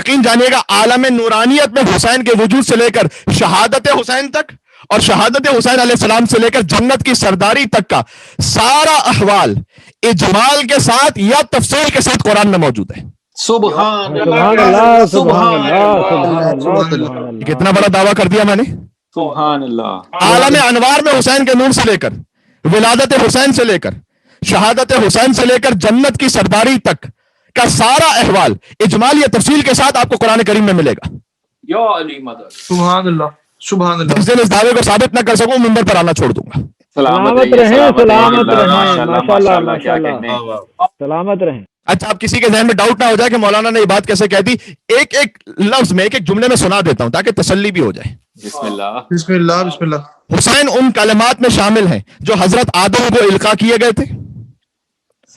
یقین جانیے گا عالم نورانیت میں حسین کے وجود سے لے کر شہادت حسین تک اور شہادت حسین علیہ السلام سے لے کر جنت کی سرداری تک کا سارا احوال اجمال کے ساتھ یا تفصیل کے ساتھ قرآن میں موجود ہے. سبحان اللہ سبحان اللہ. کتنا بڑا دعویٰ کر دیا میں نے. سبحان اللہ. عالم انوار میں حسین کے نور سے لے کر ولادت حسین سے لے کر شہادت حسین سے لے کر جنت کی سرداری تک کا سارا احوال اجمال یا تفصیل کے ساتھ آپ کو قرآن کریم میں ملے گا. یا علی مدد. سبحان اللہ سبحان اللہ. جس دن اس دعوے کو ثابت نہ کر سکوں منبر پر آنا چھوڑ دوں گا. سلامت رہیں سلامت رہیں ماشاءاللہ ماشاءاللہ. سلامت رہیں. اچھا اب کسی کے ذہن میں ڈاؤٹ نہ ہو جائے کہ مولانا نے یہ بات کیسے کہہ دی. ایک ایک لفظ میں ایک ایک جملے میں سنا دیتا ہوں تاکہ تسلی بھی ہو جائے. بسم اللہ بسم اللہ بسم اللہ. حسین ان کلمات میں شامل ہیں جو حضرت آدم کو القاء کیے گئے تھے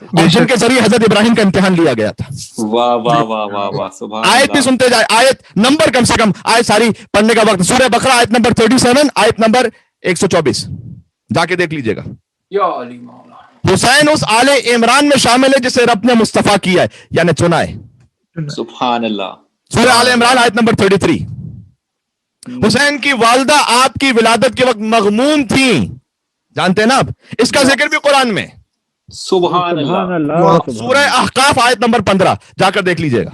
اور جن کے ذریعے حضرت ابراہیم کا امتحان لیا گیا تھا. واہ واہ واہ واہ واہ. سبحان اللہ. آیت بھی سنتے جائے. آیت نمبر کم سے کم آیت ساری پڑھنے کا وقت. سورہ بقرہ آیت نمبر 37 آیت نمبر 124 جا کے دیکھ لیجئے گا. یا علی مولا. حسین اس آل عمران میں شامل ہے جسے رب نے مصطفیٰ کیا ہے یعنی چنا ہے. سبحان اللہ. سورہ آل عمران آیت نمبر 33. حسین کی والدہ آپ کی ولادت کے وقت مغموم تھیں جانتے ہیں نا آپ. اس کا ذکر بھی قرآن میں. سبحان سبحان اللہ. اللہ. سورہ احقاف آیت نمبر 15 جا کر دیکھ لیجئے گا.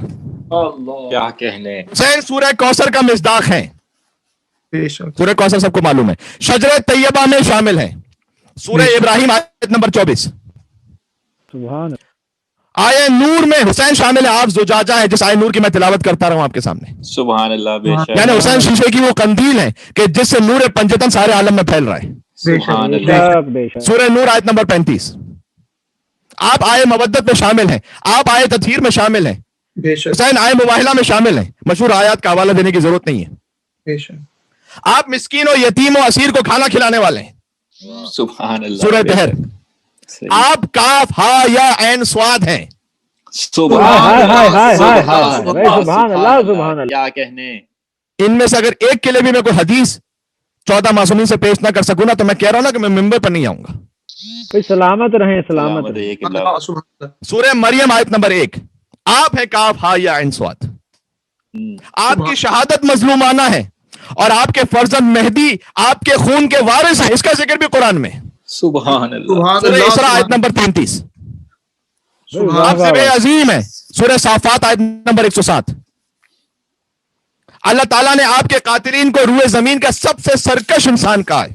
اللہ کیا کہنے. حسین سورہ کوثر کا مصداق ہیں. بے شک. سورہ کوثر سب کو معلوم ہے. شجرہ طیبہ میں شامل ہیں. سورہ ابراہیم آیت نمبر 24. سبحان اللہ. آیے نور میں حسین شامل ہے. آپ زجاجہ ہیں جس آیے نور کی میں تلاوت کرتا رہا ہوں آپ کے سامنے. سبحان اللہ. بے شک. یعنی حسین شیشے کی وہ قندیل ہے کہ جس سے نور پنجتن سارے عالم میں پھیل رہا ہے. سبحان بے اللہ. شک بے شک. سورہ نور آیت نمبر 35. آپ آئے مودت میں شامل ہیں. آپ آئے تطہیر میں شامل ہیں. بے شک. حسین آئے مباہلہ میں شامل ہیں. مشہور آیات کا حوالہ دینے کی ضرورت نہیں ہے. بے شک. آپ مسکین و یتیم و اسیر کو کھانا کھلانے والے ہیں. سبحان اللہ. سورہ دہر. صحیح. آپ کاف ہا یا عین سواد ہیں. سبحان ہائے ہائے ہائے اللہ. ہائے ہائے. سبحان اللہ سبحان اللہ. کیا کہنے. ان میں سے اگر ایک کے لیے بھی میں کوئی حدیث 14 معصومین سے پیش نہ کر سکوں نا تو میں کہہ رہا ہوں نا کہ میں ممبر پر نہیں آؤں گا. بھائی سلامت رہیں سلامت رہیں. ایک اللہ. اللہ سبحان اللہ. سورہ مریم آیت نمبر 1. آپ ہے کاف ہا یا عین سواد. آپ کی شہادت مظلومانہ ہے اور آپ کے فرزند مہدی آپ کے خون کے وارث ہیں. اس کا ذکر بھی قرآن میں. سبحان اللہ. سبحان سورہ اللہ. اسراء آیت نمبر 33. سبحان آپ سے بے عظیم ہے. سورہ صافات آیت نمبر 107. اللہ تعالیٰ نے آپ کے قاتلین کو روئے زمین کا سب سے سرکش انسان کہا ہے.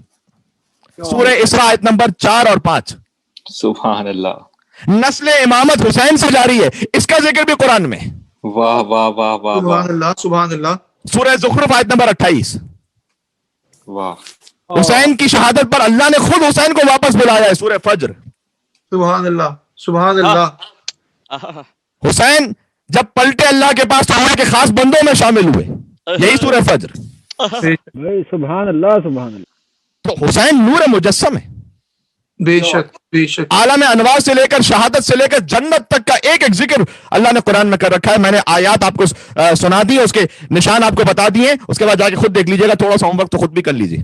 سورہ اسراء آیت نمبر 4 اور 5. سبحان اللہ. نسل امامت حسین سے جاری ہے. اس کا ذکر بھی قرآن میں. واہ واہ واہ واہ سبحان واہ اللہ سبحان اللہ. سورہ زخرف آیت نمبر 28. واہ. حسین کی شہادت پر اللہ نے خود حسین کو واپس بلایا ہے. سورہ فجر. سبحان اللہ سبحان اللہ. حسین جب پلٹے اللہ کے پاس تو اللہ کے خاص بندوں میں شامل ہوئے. یہی سورہ فجر. بھائی سبحان اللہ سبحان اللہ. تو حسین نور مجسم ہے. بے شک بے شک. عالم انوار سے لے کر شہادت سے لے کر جنت تک کا ایک ایک ذکر اللہ نے قرآن میں کر رکھا ہے. میں نے آیات آپ کو سنا دی, اس کے نشان آپ کو بتا دیے. اس کے بعد جا کے خود دیکھ لیجیے گا. تھوڑا سا ہوم ورک تو خود بھی کر لیجیے.